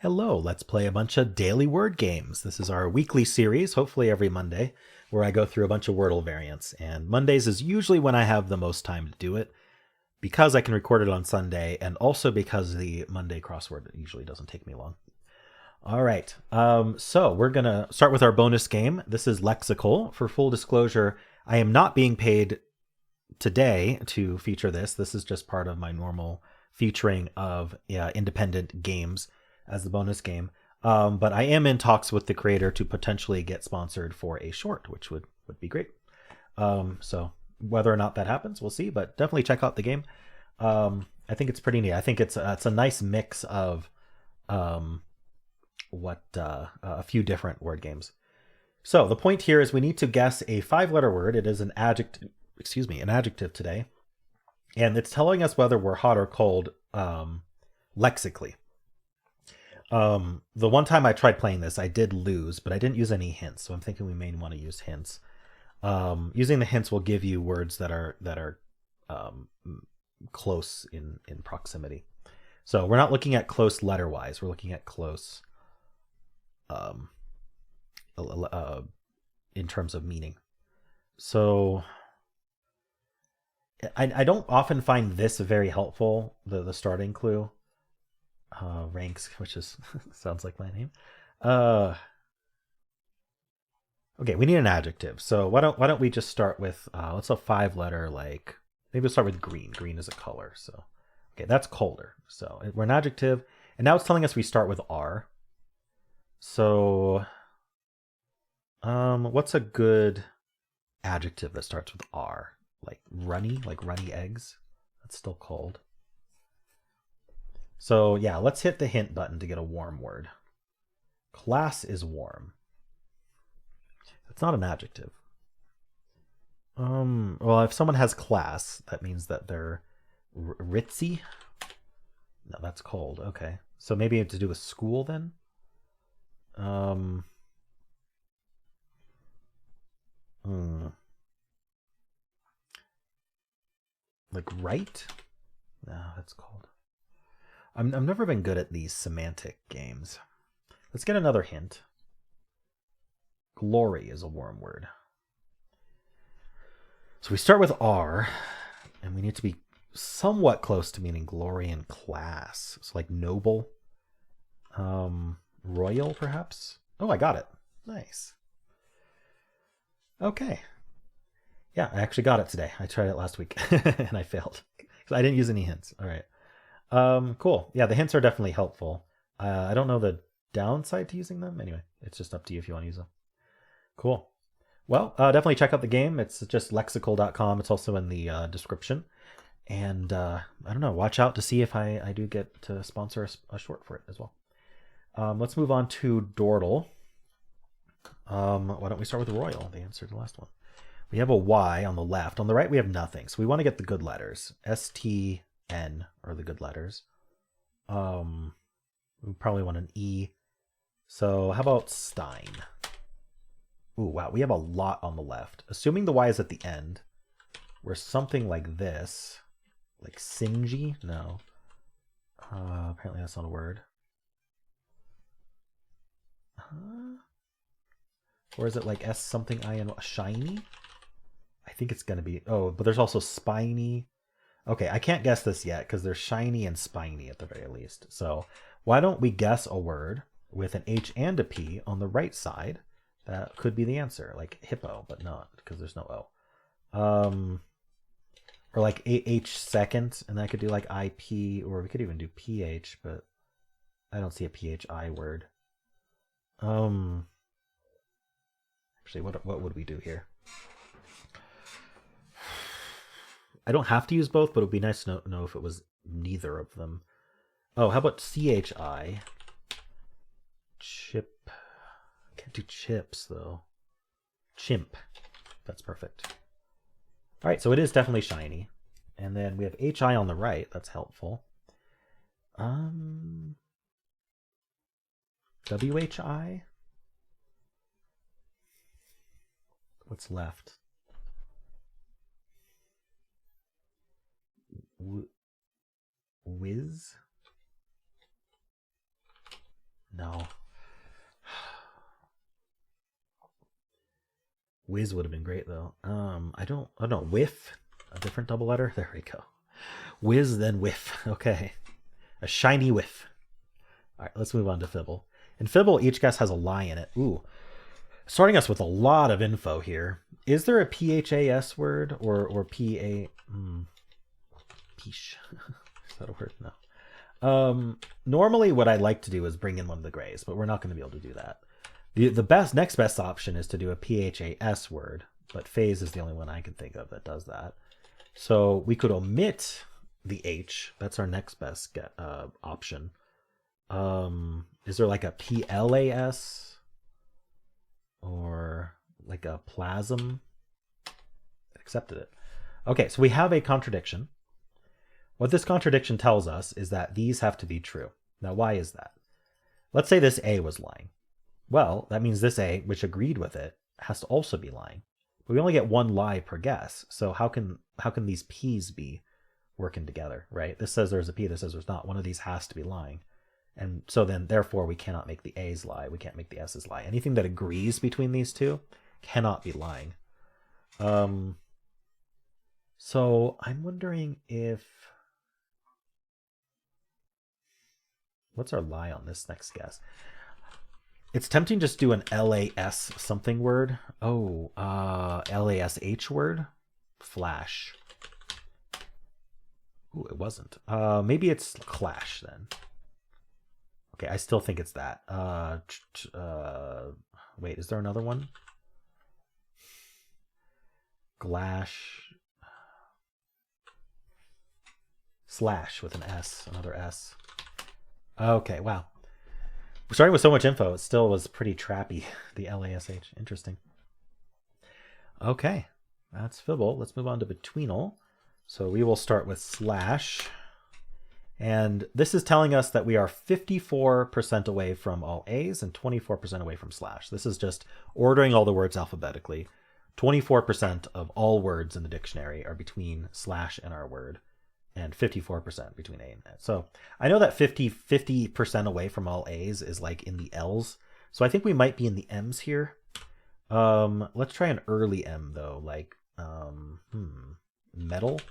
Hello, let's play a bunch of daily word games. This is our weekly series, hopefully every Monday, where I go through a bunch of Wordle variants. And Mondays is usually when I have the most time to do it because I can record it on Sunday and also because the Monday crossword usually doesn't take me long. All right, so we're going to start with our bonus game. This is Lexicle. For full disclosure, I am not being paid today to feature this. This is just part of my normal featuring of independent games as the bonus game. But I am in talks with the creator to potentially get sponsored for a short, which would be great. So whether or not that happens, we'll see. But definitely check out the game. I think it's pretty neat. I think it's a nice mix of a few different word games. So the point here is we need to guess a 5-letter word. It is an adjective. An adjective today, and it's telling us whether we're hot or cold lexically. The one time I tried playing this, I did lose, but I didn't use any hints, so I'm thinking we may want to use hints. Using the hints will give you words that are close in proximity. So we're not looking at close letter wise. We're looking at close in terms of meaning. So I don't often find this very helpful, the starting clue. Ranks, which is sounds like my name. Okay, we need an adjective. So why don't we just start with let's a 5-letter, like maybe we'll start with green. Green is a color. So okay, that's colder. So we're an adjective, and now it's telling us we start with R. So what's a good adjective that starts with R? Like runny eggs. That's still cold. So yeah, let's hit the hint button to get a warm word. Class is warm. It's not an adjective. Well, if someone has class, that means that they're ritzy. No, that's cold. Okay. So maybe to do with school then? Like right? No, that's cold. I've never been good at these semantic games. Let's get another hint. Glory is a warm word. So we start with R, and we need to be somewhat close to meaning glory and class. So like noble, royal perhaps. Oh, I got it. Nice. Okay. Yeah, I actually got it today. I tried it last week and I failed because I didn't use any hints. All right. Cool. Yeah, the hints are definitely helpful. I don't know the downside to using them. Anyway, it's just up to you if you want to use them. Cool. Well, definitely check out the game. It's just lexicle.com. It's also in the description. And I don't know, watch out to see if I do get to sponsor a short for it as well. Let's move on to Dordle. Why don't we start with Royal, the answer to the last one. We have a Y on the left. On the right, we have nothing. So we want to get the good letters. S-T-N are the good letters. We probably want an E. So how about Stein? Ooh, wow, we have a lot on the left. Assuming the Y is at the end, we're something like this. Like Singy? No. Apparently that's not a word. Or is it like S something I-N? Shiny? I think it's going to be... Oh, but there's also spiny. Okay, I can't guess this yet because there's shiny and spiny at the very least. So why don't we guess a word with an H and a P on the right side? That could be the answer, like hippo, but not because there's no O. Or like H second, and I could do like IP, or we could even do PH, but I don't see a PHI word. Actually, what would we do here? I don't have to use both, but it would be nice to know if it was neither of them. Oh, how about CHI? Chip. I can't do chips, though. Chimp. That's perfect. All right, so it is definitely shiny. And then we have HI on the right. That's helpful. WHI? What's left? Whiz? Whiz would have been great though. I don't know. Whiff, a different double letter. There we go. Whiz, then whiff. Okay, a shiny whiff. All right, let's move on to Fibble. In Fibble, each guess has a lie in it. Ooh, starting us with a lot of info here. Is there a PHAS word or PA? Peach. Is that a word? No. Normally, what I'd like to do is bring in one of the grays, but we're not going to be able to do that. The next best option is to do a PHAS word, but phase is the only one I can think of that does that. So we could omit the H. That's our next best option. Is there like a PLAS or like a plasm? Accepted it. Okay, so we have a contradiction. What this contradiction tells us is that these have to be true. Now, why is that? Let's say this A was lying. Well, that means this A, which agreed with it, has to also be lying. But we only get one lie per guess. So how can these P's be working together, right? This says there's a P, this says there's not. One of these has to be lying. And so then, therefore, we cannot make the A's lie. We can't make the S's lie. Anything that agrees between these two cannot be lying. So I'm wondering if... What's our lie on this next guess? It's tempting to just do an LAS something word. Oh, LASH word? Flash. Ooh, it wasn't. Maybe it's clash then. Okay, I still think it's that. Wait, is there another one? Glash. Slash with an S, another S. Okay, wow. We're starting with so much info. It still was pretty trappy, the LASH. Interesting. Okay, that's Fibble. Let's move on to Betweenle. So we will start with slash. And this is telling us that we are 54% away from all A's and 24% away from slash. This is just ordering all the words alphabetically. 24% of all words in the dictionary are between slash and our word, and 54% between A and S. So I know that 50% away from all A's is like in the L's. So I think we might be in the M's here. Let's try an early M though, like metal.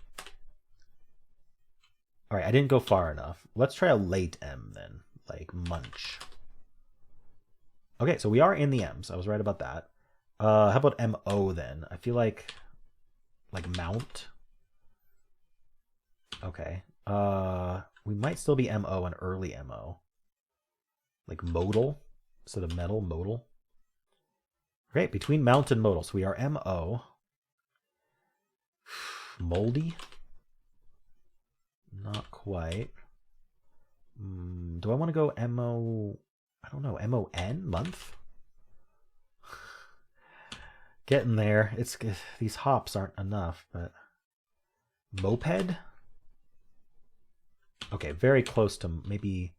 All right, I didn't go far enough. Let's try a late M then, like munch. Okay, so we are in the M's. I was right about that. How about MO then? I feel like mount. Okay. We might still be MO and early MO. Like modal instead of metal, modal. Great, between mount and modal. So we are MO. Moldy. Not quite. Do I want to go MO? I don't know. MON? Month? Getting there. It's these hops aren't enough, but moped? Okay, very close to maybe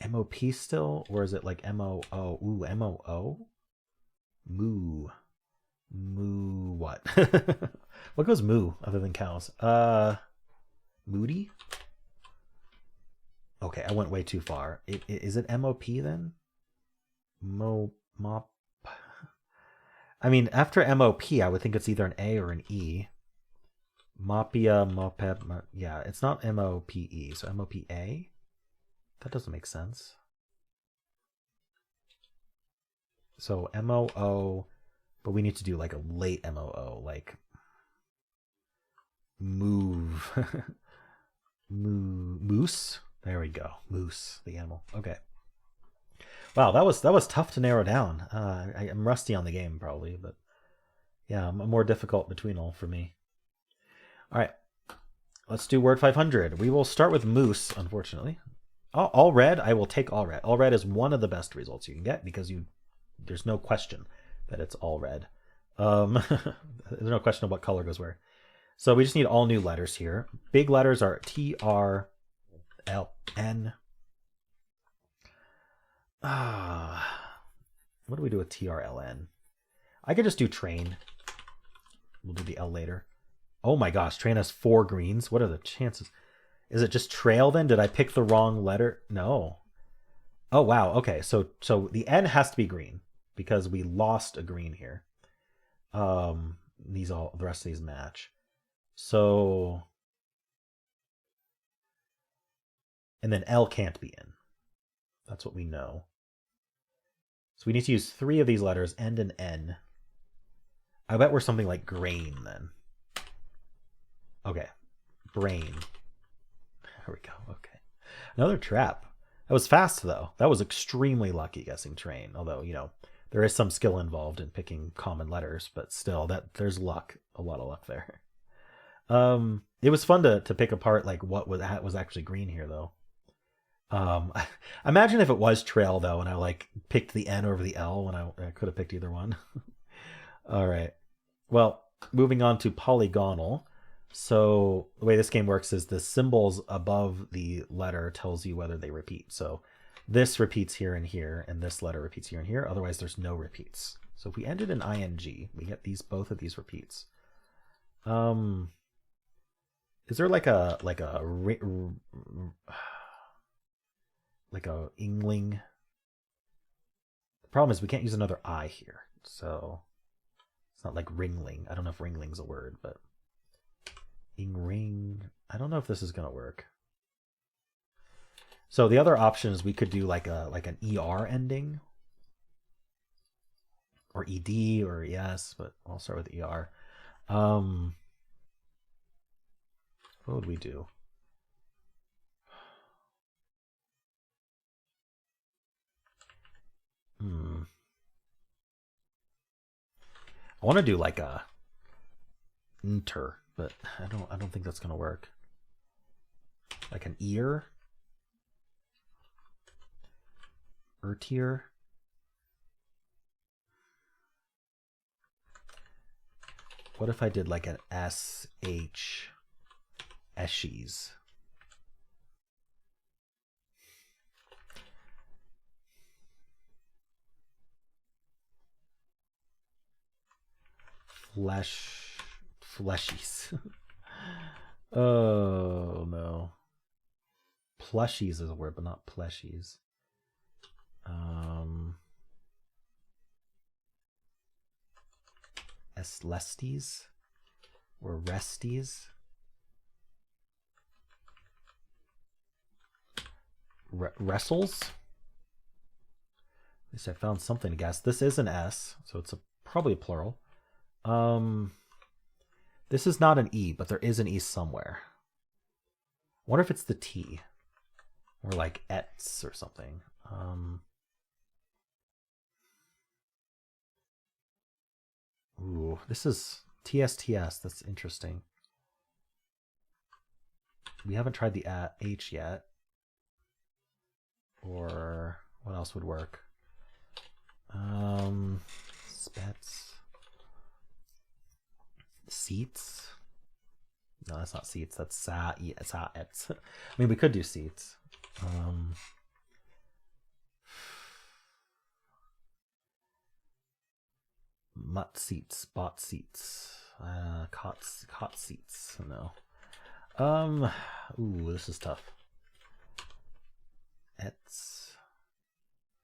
MOP still, or is it like MOO? Ooh, MOO? Moo. Moo what? What goes moo other than cows? Moody? Okay, I went way too far. Is it MOP then? Mop. I mean, after MOP, I would think it's either an A or an E. Mopia, moped, yeah, it's not MOPE, so MOPA? That doesn't make sense. So MOO, but we need to do like a late MOO, like move. Moose? There we go. Moose, the animal. Okay. Wow, that was tough to narrow down. I'm rusty on the game probably, but yeah, a more difficult Betweenle for me. All right, let's do word 500. We will start with moose, unfortunately. All red, I will take all red. All red is one of the best results you can get because there's no question that it's all red. There's no question of what color goes where. So we just need all new letters here. Big letters are T, R, L, N. What do we do with T, R, L, N? I could just do train. We'll do the L later. Oh my gosh, train has 4 greens. What are the chances? Is it just trail then? Did I pick the wrong letter? No. Oh wow, okay. So the N has to be green because we lost a green here. The rest of these match. So, and then L can't be in. That's what we know. So we need to use 3 of these letters and an N. I bet we're something like grain then. Okay, brain. There we go. Okay, another trap. That was fast though. That was extremely lucky guessing train. Although, you know, there is some skill involved in picking common letters, but still, there's luck. A lot of luck there. It was fun to pick apart like what was actually green here though. Imagine if it was trail though, and I like picked the N over the L when I could have picked either one. All right. Well, moving on to Polygonle. So the way this game works is the symbols above the letter tells you whether they repeat. So this repeats here and here, and this letter repeats here and here. Otherwise, there's no repeats. So if we ended in ing, we get both of these repeats. Is there like a ingling? The problem is we can't use another I here, so it's not like ringling. I don't know if ringling's a word, but ring. I don't know if this is gonna work. So the other option is we could do like an ER ending, or ED or ES, but I'll start with ER. What would we do? I want to do like a inter, but I don't think that's gonna work. Like an ear, ertier. What if I did like an SH, eshies? Fleshies. Oh no. Plushies is a word, but not pleshies. Eslesties or resties. Wrestles. At least I found something to guess. This is an S, so it's probably a plural. This is not an E, but there is an E somewhere. I wonder if it's the T, or like ets or something. Ooh, this is TSTS. That's interesting. We haven't tried the H yet. Or what else would work? Spets. Seats. No, that's not seats. That's ets. I mean, we could do seats. Mutt seats, bot seats, cot seats. No. Ooh, this is tough. Ets.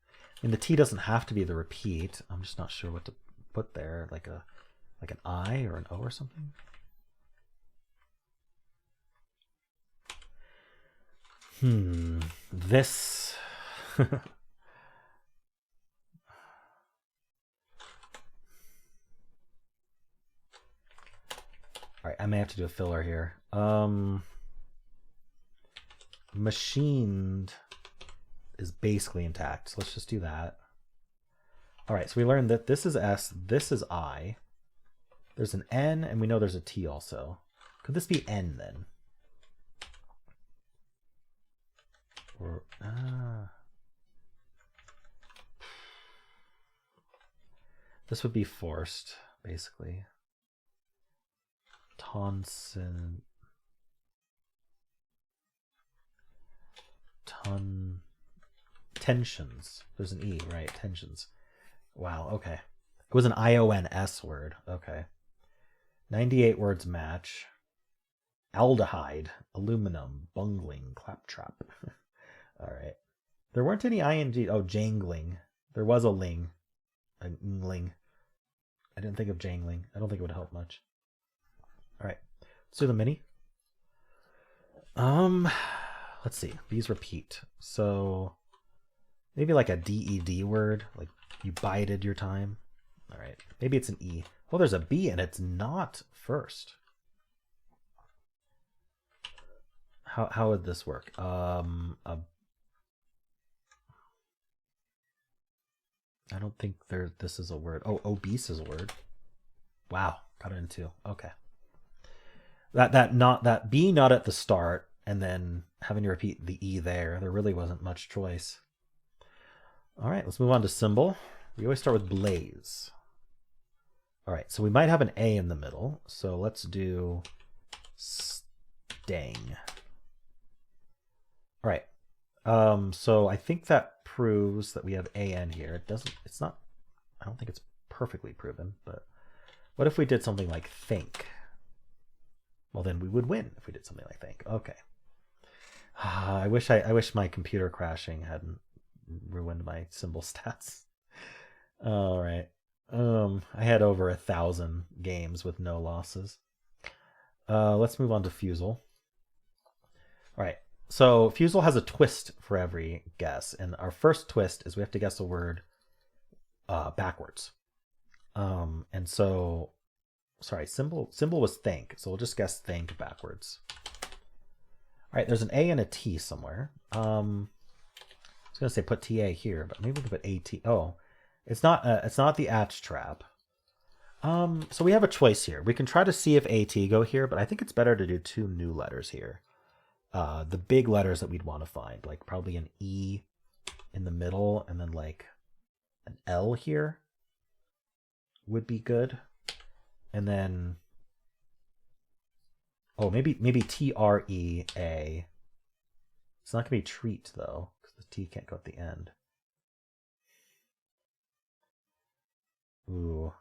I mean, the T doesn't have to be the repeat. I'm just not sure what to put there. Like an I or an O or something. This. All right, I may have to do a filler here. Machined is basically intact. So let's just do that. All right, so we learned that this is S, this is I. There's an N, and we know there's a T also. Could this be N then? Or this would be forced, basically. Tonson. Tensions. There's an E, right? Tensions. Wow, okay. It was an IONS word. Okay. 98 words match. Aldehyde, aluminum, bungling, claptrap. All right. There weren't any ing. Oh, jangling. There was a ling. Ingling. I didn't think of jangling. I don't think it would help much. All right, let's do the mini. Let's see. These repeat. So maybe like a DED word, like you bided your time. All right, maybe it's an E. Well, there's a B and it's not first. How would this work? I don't think this is a word. Oh, obese is a word. Wow, got it in two. Okay. That B not at the start, and then having to repeat the E there. There really wasn't much choice. All right, let's move on to Symble. We always start with blaze. All right, so we might have an A in the middle. So let's do stang. All right. So I think that proves that we have AN here. It's not, I don't think it's perfectly proven, but what if we did something like think? Well, then we would win if we did something like think. Okay. I wish my computer crashing hadn't ruined my Symble stats. All right. I had over 1,000 games with no losses. Let's move on to Fusele. All right. So Fusele has a twist for every guess, and our first twist is we have to guess a word backwards. And so, sorry, Symble was think, so we'll just guess think backwards. All right, there's an A and a T somewhere. I was gonna say put TA here, but maybe we can put AT. Oh, it's not the at trap. So we have a choice here. We can try to see if AT go here, but I think it's better to do two new letters here. The big letters that we'd want to find, like probably an E in the middle, and then like an L here would be good. And then, oh, maybe TREA. It's not gonna be treat though, because the T can't go at the end. Ooh,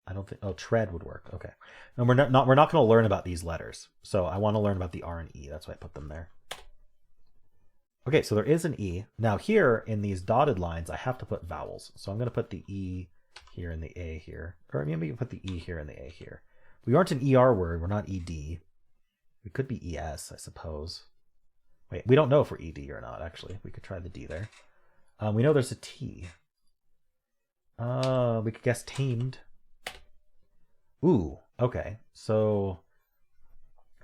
I don't think. Oh, tread would work. Okay, and we're not going to learn about these letters, so I want to learn about the R and E. That's why I put them there. Okay, so there is an E. Now here in these dotted lines, I have to put vowels, so I'm going to put the E here and the A here, or maybe we can put the E here and the A here. We aren't an ER word. We're not ED. We could be ES, I suppose. Wait, we don't know if we're ED or not. Actually, we could try the D there. We know there's a T. We could guess tamed. Ooh, okay. So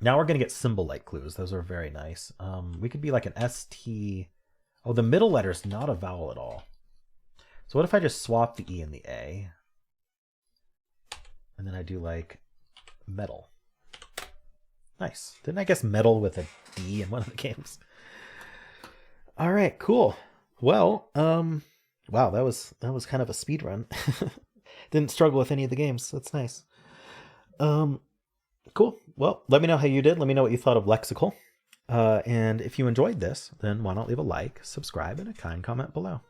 now we're gonna get symbol-like clues. Those are very nice. We could be like an ST. Oh, the middle letter is not a vowel at all. So what if I just swap the E and the A? And then I do like metal. Nice. Didn't I guess metal with a D in one of the games? All right, cool. Well, wow, that was kind of a speed run. Didn't struggle with any of the games. That's nice. Cool. Well, let me know how you did. Let me know what you thought of Lexicle. And if you enjoyed this, then why not leave a like, subscribe, and a kind comment below.